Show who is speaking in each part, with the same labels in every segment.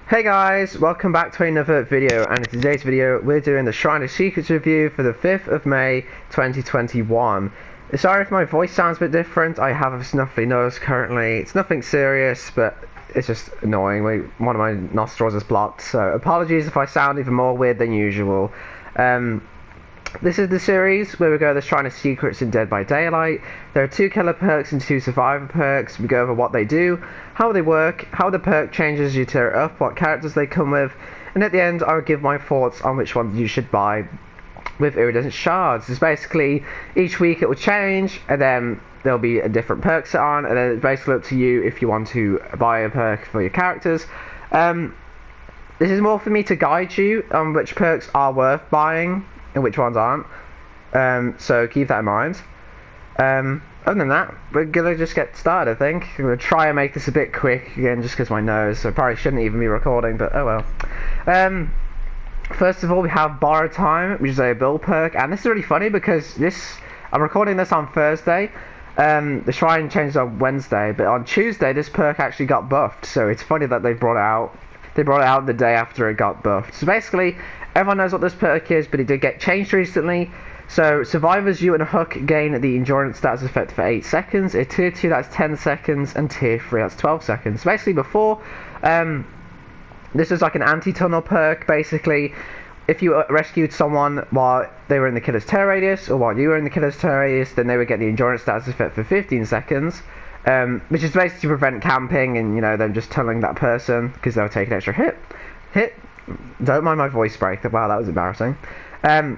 Speaker 1: Hey guys, welcome back to another video, and in today's video we're doing the Shrine of Secrets review for the 5th of May 2021. Sorry if my voice sounds a bit different. I have a snuffly nose currently. It's nothing serious, but it's just annoying. One of my nostrils is blocked, so apologies if I sound even more weird than usual. This is the series where we go over the Shrine of Secrets in Dead by Daylight. There are 2 killer perks and 2 survivor perks. We go over what they do, how they work, how the perk changes you tear it up, what characters they come with, and at the end I'll give my thoughts on which one you should buy with iridescent shards. It's basically each week it will change, and then there'll be a different perk set on, and then it's basically up to you if you want to buy a perk for your characters. This is more for me to guide you on which perks are worth buying and which ones aren't, so keep that in mind. Other than that, we're gonna just get started. I think I'm gonna try and make this a bit quick again, just because my nose, so I probably shouldn't even be recording, but oh well. First of all, we have Borrowed Time, which is a build perk, and this is really funny because I'm recording this on Thursday. The Shrine changed on Wednesday, but on Tuesday this perk actually got buffed, so it's funny that they brought it out the day after it got buffed. So basically, everyone knows what this perk is, but it did get changed recently. So survivors, you and a hook gain the endurance status effect for 8 seconds. At tier 2 that's 10 seconds, and tier 3 that's 12 seconds. So basically before, this is like an anti-tunnel perk. Basically, if you rescued someone while they were in the killer's terror radius, or while you were in the killer's terror radius, then they would get the endurance status effect for 15 seconds. Which is basically to prevent camping and, them just tunneling that person, because they'll take an extra hit. Don't mind my voice break. Wow, that was embarrassing. And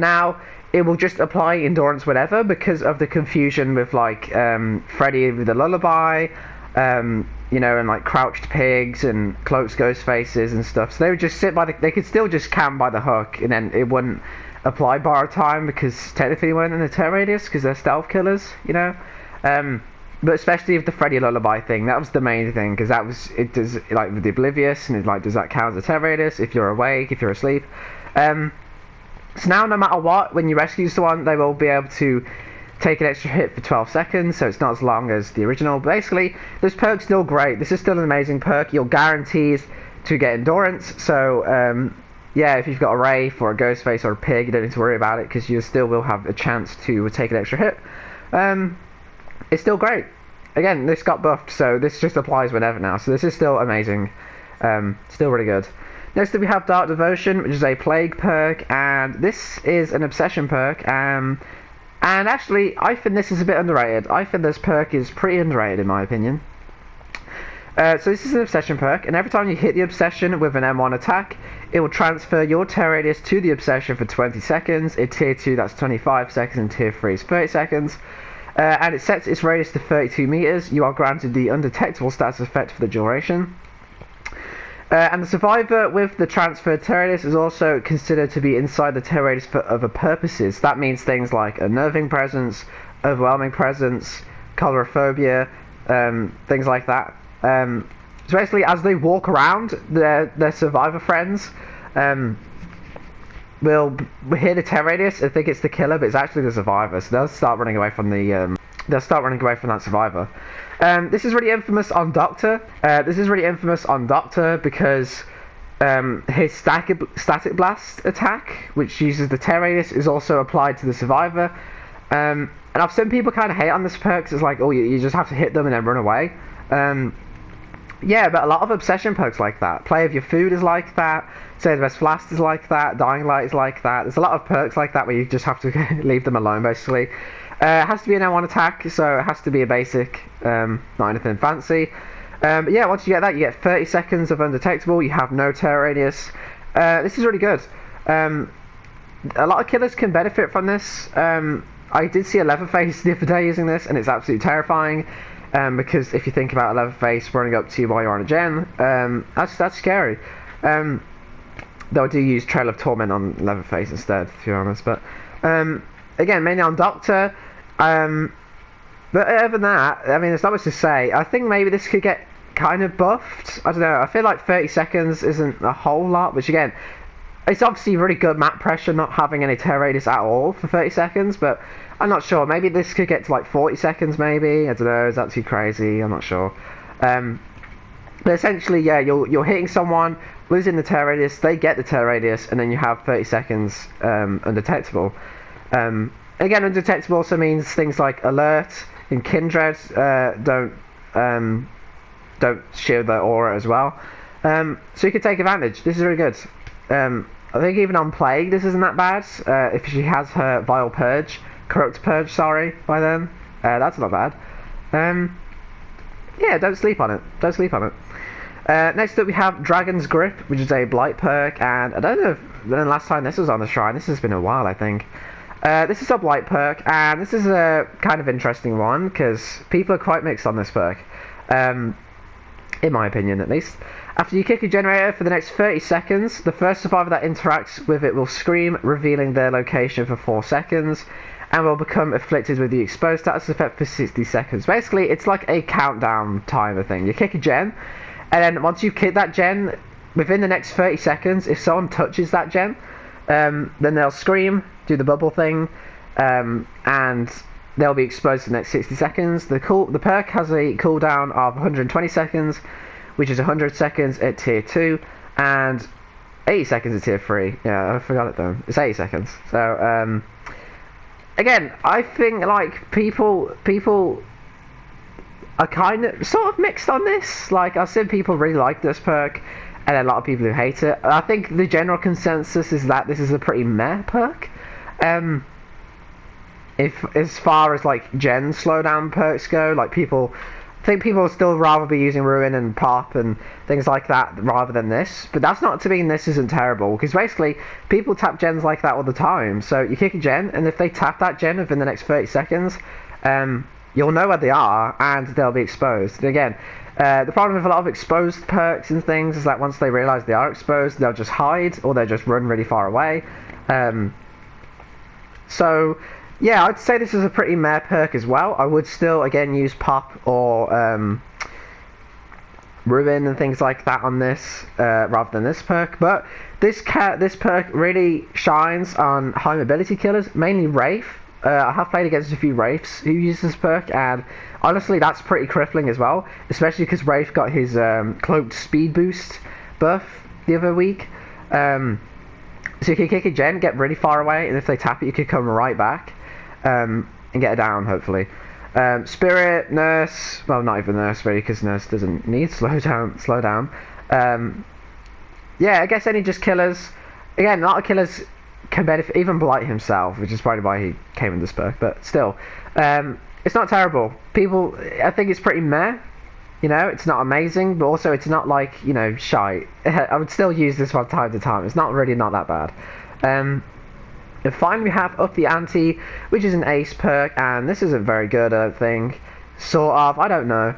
Speaker 1: now it will just apply endurance whenever, because of the confusion with Freddy with the lullaby, and like crouched pigs and cloaks ghost faces and stuff. So they would just they could still just camp by the hook, and then it wouldn't apply Borrowed Time, because technically they weren't in the terror radius, because they're stealth killers, but especially with the Freddy lullaby thing, that was the main thing, because it does like with the oblivious, and it's does that count as a terror radius if you're awake, if you're asleep? So now, no matter what, when you rescue someone, they will be able to take an extra hit for 12 seconds, so it's not as long as the original. But basically, this perk's still great. This is still an amazing perk. You're guaranteed to get endurance, so yeah, if you've got a Wraith or a Ghostface or a Pig, you don't need to worry about it, because you still will have a chance to take an extra hit. It's still great. Again, this got buffed, so this just applies whenever now, so this is still amazing. Still really good. Next up we have Dark Devotion, which is a plague perk, and this is an obsession perk, and actually I think this is a bit underrated. I think this perk is pretty underrated in my opinion. So this is an obsession perk, and every time you hit the obsession with an M1 attack, it will transfer your terror radius to the obsession for 20 seconds. In tier 2 that's 25 seconds, and tier 3 is 30 seconds. And it sets its radius to 32 meters. You are granted the undetectable status effect for the duration. And the survivor with the transferred terror radius is also considered to be inside the terror radius for other purposes. That means things like unnerving presence, overwhelming presence, colorophobia, things like that. So basically, as they walk around, their survivor friends will hit the terror radius and think it's the killer, but it's actually the survivor. So they'll start running away from that survivor. This is really infamous on Doctor. Because his static blast attack, which uses the terror radius, is also applied to the survivor. And I've seen people kind of hate on this perk, because it's like, oh, you just have to hit them and then run away. Yeah, but a lot of obsession perks like that. Play of Your Food is like that. Say the Best Blast is like that. Dying Light is like that. There's a lot of perks like that where you just have to leave them alone, basically. It has to be an M1 attack, so it has to be a basic, not anything fancy. But yeah, once you get that, you get 30 seconds of undetectable. You have no terror radius. This is really good. A lot of killers can benefit from this. I did see a Leatherface the other day using this, and it's absolutely terrifying. Because if you think about a Leatherface running up to you while you're on a gen, that's scary. Though I do use Trail of Torment on Leatherface instead, to be honest. But again, mainly on Doctor. But other than that, I mean, there's not much to say. I think maybe this could get kind of buffed. I don't know. I feel like 30 seconds isn't a whole lot, which again, it's obviously really good map pressure not having any terror radius at all for 30 seconds, but I'm not sure. Maybe this could get to like 40 seconds maybe. I don't know. Is that too crazy? I'm not sure. But essentially, yeah, you're hitting someone, losing the tear radius, they get the tear radius, and then you have 30 seconds undetectable. Again, undetectable also means things like alert and kindred don't shield their aura as well. So you can take advantage. This is really good. I think even on Plague, this isn't that bad. If she has her Vile Purge, Corrupt Purge, sorry, by then, that's not bad. Yeah, don't sleep on it. Don't sleep on it. Next up we have Dragon's Grip, which is a Blight perk, and I don't know if the last time this was on the shrine. This has been a while, I think. This is a Blight perk, and this is a kind of interesting one, because people are quite mixed on this perk. In my opinion, at least. After you kick a generator for the next 30 seconds, the first survivor that interacts with it will scream, revealing their location for 4 seconds, and will become afflicted with the exposed status effect for 60 seconds. Basically, it's like a countdown timer thing. You kick a gen, and then once you kick that gen, within the next 30 seconds, if someone touches that gen, then they'll scream, do the bubble thing, and they'll be exposed for the next 60 seconds. The perk has a cooldown of 120 seconds, which is 100 seconds at tier 2, and 80 seconds at tier 3. Yeah, I forgot it though. It's 80 seconds. So, again, I think like people are kind of sort of mixed on this. Like, I've seen people really like this perk, and a lot of people who hate it. I think the general consensus is that this is a pretty meh perk. If as far as like gen slowdown perks go, like I think people will still rather be using Ruin and Pop and things like that rather than this. But that's not to mean this isn't terrible, because basically people tap gens like that all the time. So you kick a gen, and if they tap that gen within the next 30 seconds, you'll know where they are and they'll be exposed. And again, the problem with a lot of exposed perks and things is that once they realise they are exposed, they'll just hide or they'll just run really far away. So yeah, I'd say this is a pretty meh perk as well. I would still, again, use Pop or Ruin and things like that on this rather than this perk. But this perk really shines on high mobility killers, mainly Wraith. I have played against a few Wraiths who use this perk, and honestly, that's pretty crippling as well, especially because Wraith got his cloaked speed boost buff the other week. So you can kick a gen, get really far away, and if they tap it, you could come right back. And get her down, hopefully. Spirit, Nurse, well, not even Nurse really, because Nurse doesn't need slow down. Yeah, I guess any just killers. Again, a lot of killers can benefit, even Blight himself, which is probably why he came in this perk, but still. It's not terrible. I think it's pretty meh. You know, it's not amazing, but also it's not like, you know, shite. I would still use this from time to time. It's not that bad. And finally we have Up the Ante, which is an ace perk, and this isn't very good, I don't think. Sort of, I don't know.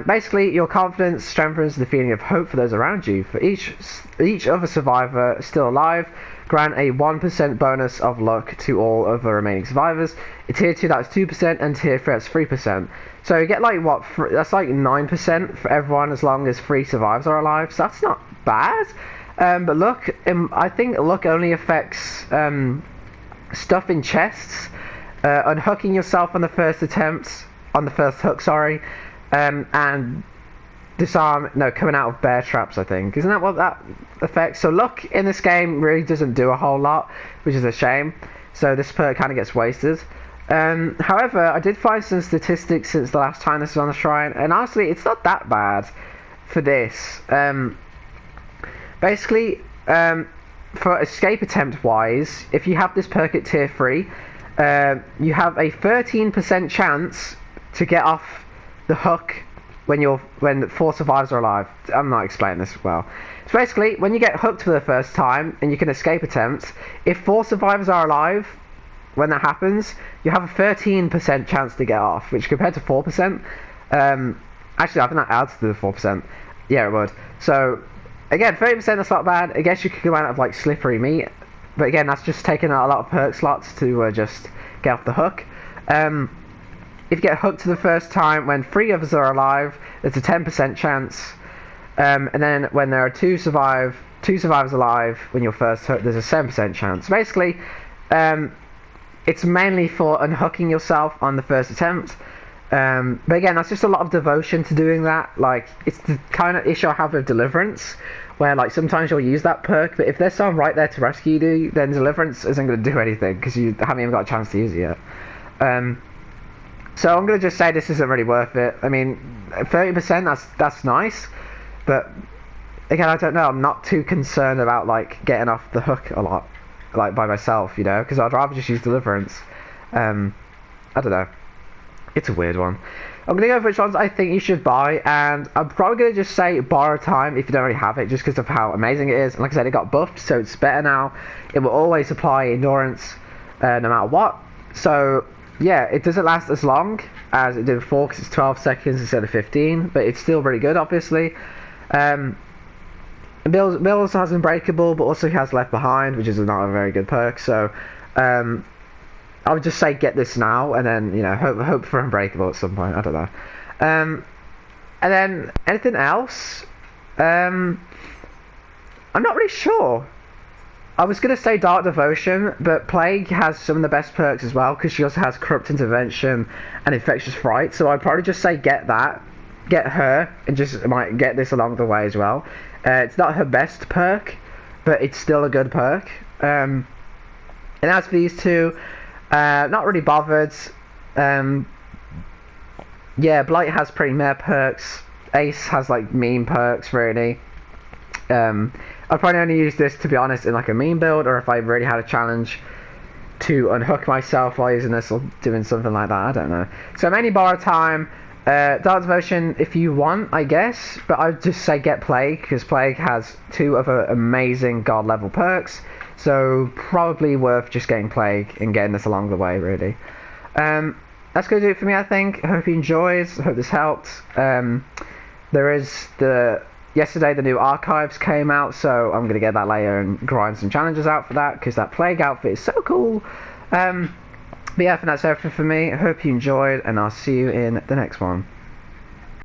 Speaker 1: Basically, your confidence strengthens the feeling of hope for those around you. For each other survivor still alive, grant a 1% bonus of luck to all other remaining survivors. In tier 2 that's 2%, and tier 3 that's 3%. So you get like, that's like 9% for everyone as long as 3 survivors are alive, so that's not bad. But luck, I think luck only affects stuff in chests, unhooking yourself on the first hook, sorry, and coming out of bear traps, I think. Isn't that what that affects? So luck in this game really doesn't do a whole lot, which is a shame. So this perk kind of gets wasted. However, I did find some statistics since the last time this was on the shrine, and honestly, it's not that bad for this. Basically, for escape attempt wise, if you have this perk at tier 3, you have a 13% chance to get off the hook when 4 survivors are alive. I'm not explaining this well. So basically, when you get hooked for the first time and you can escape attempt, if 4 survivors are alive when that happens, you have a 13% chance to get off, which compared to 4%, actually I think that adds to the 4%. Yeah, it would. So again, 30%, that's not bad. I guess you could go out of like slippery meat, but again, that's just taking out a lot of perk slots to just get off the hook. If you get hooked the first time when 3 others are alive, there's a 10% chance. And then when there are 2 survivors alive when you're first hooked, there's a 7% chance. Basically, it's mainly for unhooking yourself on the first attempt. But again, that's just a lot of devotion to doing that. Like, it's the kind of issue I have with Deliverance, where like sometimes you'll use that perk, but if there's someone right there to rescue you, then Deliverance isn't going to do anything because you haven't even got a chance to use it yet. So I'm going to just say this isn't really worth it. I mean, 30%, that's nice, but again, I don't know. I'm not too concerned about like getting off the hook a lot, like by myself, you know, because I'd rather just use Deliverance. I don't know. It's a weird one. I'm going to go for which ones I think you should buy, and I'm probably going to just say Borrow Time if you don't already have it, just because of how amazing it is. And like I said, it got buffed, so it's better now. It will always apply Endurance no matter what. So, yeah, it doesn't last as long as it did before, because it's 12 seconds instead of 15, but it's still really good, obviously. Bill also has Unbreakable, but also he has Left Behind, which is not a very good perk, so... I would just say get this now, and then, you know, hope for Unbreakable at some point. I don't know. And then anything else? I'm not really sure. I was gonna say Dark Devotion, but Plague has some of the best perks as well, because she also has Corrupt Intervention and Infectious Fright. So I'd probably just say get that, get her, and just might get this along the way as well. It's not her best perk, but it's still a good perk. And as for these two. Not really bothered. Yeah, Blight has pretty meh perks. Ace has like meme perks, really. I'd probably only use this, to be honest, in like a meme build, or if I really had a challenge to unhook myself while using this or doing something like that. I don't know. So mainly Borrow Time. Dark Devotion if you want, I guess, but I'd just say get Plague, because Plague has two other amazing god level perks. So probably worth just getting Plague and getting this along the way, really. That's going to do it for me, I think. I hope you enjoyed. I hope this helped. Yesterday the new archives came out, so I'm going to get that later and grind some challenges out for that, because that Plague outfit is so cool. But yeah, I think that's everything for me. I hope you enjoyed, and I'll see you in the next one.